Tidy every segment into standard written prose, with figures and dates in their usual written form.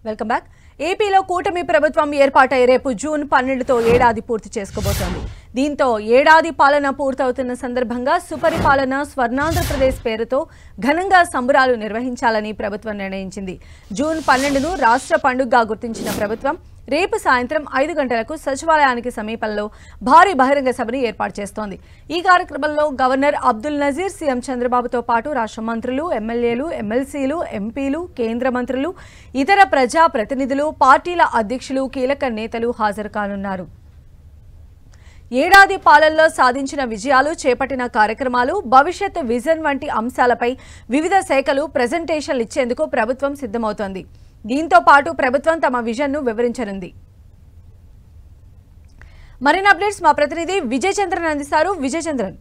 Welcome back. ఏపీలో కూటమి ప్రభుత్వం ఏర్పాటై రేపు జూన్ 12తో ఏడాది పూర్తి చేసుకోబోతోంది. దీంతో ఏడాది పాలన పూర్తవుతున్న సందర్భంగా సుపరిపాలన స్వర్ణాంధ్రప్రదేశ్ పేరుతో ఘనంగా సంబరాలు నిర్వహించాలని ప్రభుత్వం నిర్ణయించింది. జూన్ 12ను రాష్ట్ర పండుగగా గుర్తించిన ప్రభుత్వం రేపు సాయంత్రం 5 గంటలకు సచివాలయానికి సమీపంలో భారీ బహిరంగ సభను ఏర్పాటు చేస్తోంది. ఈ కార్యక్రమంలో గవర్నర్ అబ్దుల్ నజీర్, సీఎం చంద్రబాబుతో పాటు రాష్ట్ర మంత్రులు, ఎమ్మెల్యేలు, ఎమ్మెల్సీలు, ఎంపీలు, కేంద్ర మంత్రులు, ఇతర ప్రజా ప్రతినిధులు, పార్టీల అధ్యక్షులు, కీలక నేతలు హాజరు కానున్నారు. ఏడాది పాలనలో సాధించిన విజయాలు, చేపట్టిన కార్యక్రమాలు, భవిష్యత్ విజన్ వంటి అంశాలపై వివిధ శాఖలు ప్రెజెంటేషన్లు ఇచ్చేందుకు ప్రభుత్వం సిద్ధమవుతోంది. దీంతో పాటు ప్రభుత్వం తమ విజన్ను వివరించనుంది. మరిన్ని అప్డేట్స్ మా ప్రతినిధి విజయ్ చంద్రన్ అందిస్తారు. విజయ్ చంద్రన్,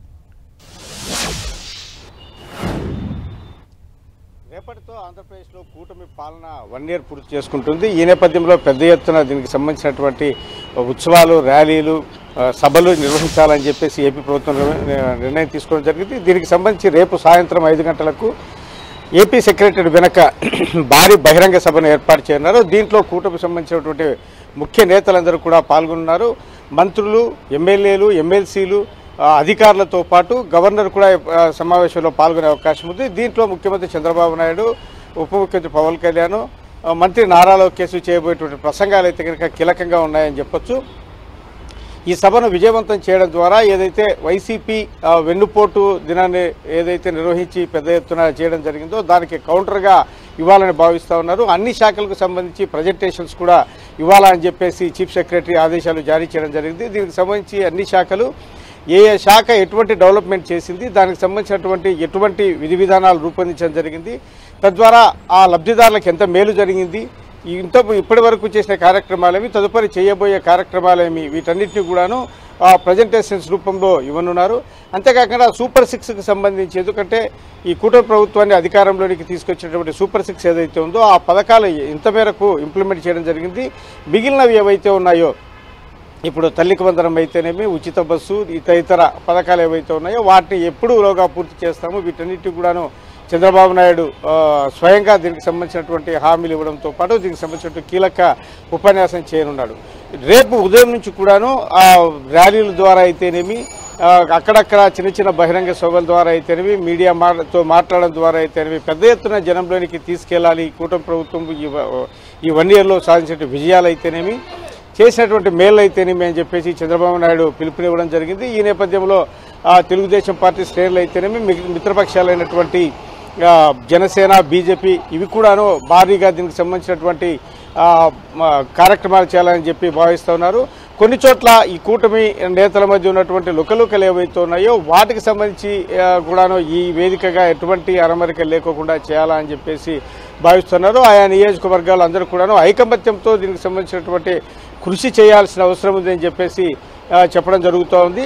రేపటితో ఆంధ్రప్రదేశ్లో కూటమి పాలన 1 year పూర్తి చేసుకుంటుంది. ఈ నేపథ్యంలో పెద్ద ఎత్తున దీనికి సంబంధించినటువంటి ఉత్సవాలు, ర్యాలీలు, సభలు నిర్వహించాలని చెప్పేసి ఏపీ ప్రభుత్వం నిర్ణయం తీసుకోవడం జరిగింది. దీనికి సంబంధించి రేపు సాయంత్రం 5 గంటలకు ఏపీ సెక్రటరీ వెనక భారీ బహిరంగ సభను ఏర్పాటు చేయనున్నారు. దీంట్లో కూటమికి సంబంధించినటువంటి ముఖ్య నేతలందరూ కూడా పాల్గొన్నారు. మంత్రులు, ఎమ్మెల్యేలు, ఎమ్మెల్సీలు, అధికారులతో పాటు గవర్నర్ కూడా సమావేశంలో పాల్గొనే అవకాశం ఉంది. దీంట్లో ముఖ్యమంత్రి చంద్రబాబు నాయుడు, ఉప ముఖ్యమంత్రి పవన్ కళ్యాణ్, మంత్రి నారా లోకేష్ చేయబోయేటువంటి ప్రసంగాలు అయితే కనుక కీలకంగా ఉన్నాయని చెప్పొచ్చు. ఈ సభను విజయవంతం చేయడం ద్వారా ఏదైతే వైసీపీ వెన్నుపోటు దినాన్ని ఏదైతే నిర్వహించి పెద్ద ఎత్తున చేయడం జరిగిందో దానికి కౌంటర్గా ఇవ్వాలని భావిస్తూ ఉన్నారు. అన్ని శాఖలకు సంబంధించి ప్రజెంటేషన్స్ కూడా ఇవ్వాలని చెప్పేసి చీఫ్ సెక్రటరీ ఆదేశాలు జారీ చేయడం జరిగింది. దీనికి సంబంధించి అన్ని శాఖలు ఏ శాఖ ఎటువంటి డెవలప్మెంట్ చేసింది, దానికి సంబంధించినటువంటి ఎటువంటి విధి విధానాలు రూపొందించడం జరిగింది, తద్వారా ఆ లబ్ధిదారులకు ఎంత మేలు జరిగింది, ఇప్పటి వరకు చేసిన కార్యక్రమాలేమి, తదుపరి చేయబోయే కార్యక్రమాలేమి, వీటన్నిటిని కూడాను ప్రజెంటేషన్స్ రూపంలో ఇవ్వనున్నారు. అంతేకాకుండా సూపర్ 6కి సంబంధించి, ఎందుకంటే ఈ కూటమి ప్రభుత్వాన్ని అధికారంలోనికి తీసుకొచ్చినటువంటి సూపర్ 6 ఏదైతే ఉందో ఆ పథకాలు ఇంత మేరకు ఇంప్లిమెంట్ చేయడం జరిగింది. మిగిలినవి ఏవైతే ఉన్నాయో, ఇప్పుడు తల్లికి వందనం అయితేనేమి, ఉచిత బస్సు, ఇతర పథకాలు ఏవైతే ఉన్నాయో వాటిని ఎప్పుడులోగా పూర్తి చేస్తాము, వీటన్నిటి కూడాను చంద్రబాబు నాయుడు స్వయంగా దీనికి సంబంధించినటువంటి హామీలు ఇవ్వడంతో పాటు దీనికి సంబంధించినటువంటి కీలక ఉపన్యాసం చేయనున్నాడు. రేపు ఉదయం నుంచి కూడాను ర్యాలీల ద్వారా అయితేనేమి, అక్కడక్కడ చిన్న చిన్న బహిరంగ సభల ద్వారా అయితేనేమి, మీడియాతో మాట్లాడడం ద్వారా అయితేనేమి పెద్ద ఎత్తున జనంలోనికి తీసుకెళ్లాలి. కూటమి ప్రభుత్వం ఈ 1 yearలో సాధించిన విజయాలు అయితేనేమి, చేసినటువంటి మేలు అయితేనేమి అని చెప్పేసి చంద్రబాబు నాయుడు పిలుపునివ్వడం జరిగింది. ఈ నేపథ్యంలో తెలుగుదేశం పార్టీ శ్రేణులు అయితేనేమి, మిత్రపక్షాలైనటువంటి జనసేన, బీజేపీ ఇవి కూడాను భారీగా దీనికి సంబంధించినటువంటి కార్యక్రమాలు చేయాలని చెప్పి భావిస్తూ ఉన్నారు. కొన్ని చోట్ల ఈ కూటమి నేతల మధ్య ఉన్నటువంటి లుకలుకలు ఏవైతే ఉన్నాయో వాటికి సంబంధించి కూడాను ఈ వేదికగా ఎటువంటి అరమరిక లేకోకుండా చేయాలని చెప్పేసి భావిస్తున్నారు. ఆయా నియోజకవర్గాలు అందరూ కూడాను ఐకమత్యంతో దీనికి సంబంధించినటువంటి కృషి చేయాల్సిన అవసరం ఉందని చెప్పేసి చెప్పడం జరుగుతూ ఉంది.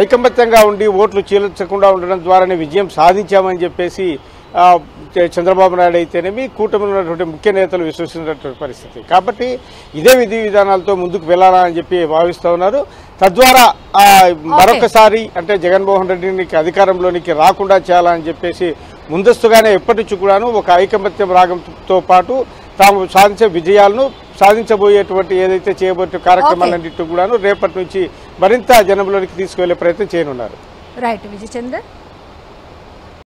ఐకమత్యంగా ఉండి ఓట్లు చీల్చకుండా ఉండడం ద్వారానే విజయం సాధించామని చెప్పేసి చంద్రబాబు నాయుడు అయితేనేమి, కూటమిలో ఉన్నటువంటి ముఖ్య నేతలు విశ్వసిస్తున్నటువంటి పరిస్థితి. కాబట్టి ఇదే విధి విధానాలతో ముందుకు వెళ్లాలని చెప్పి భావిస్తూ ఉన్నారు. తద్వారా మరొకసారి అంటే జగన్మోహన్ రెడ్డికి అధికారంలోనికి రాకుండా చేయాలని చెప్పేసి ముందస్తుగానే ఎప్పటి నుంచి కూడాను ఒక ఐకమత్యం రాగంతో పాటు తాము సాధించే విజయాలను, సాధించబోయేటువంటి ఏదైతే చేయబోయే కార్యక్రమాలన్నింటి కూడాను రేపటి నుంచి మరింత జనంలోనికి తీసుకువెళ్లే ప్రయత్నం చేయనున్నారు. రైట్ విజయ్ చంద్ర.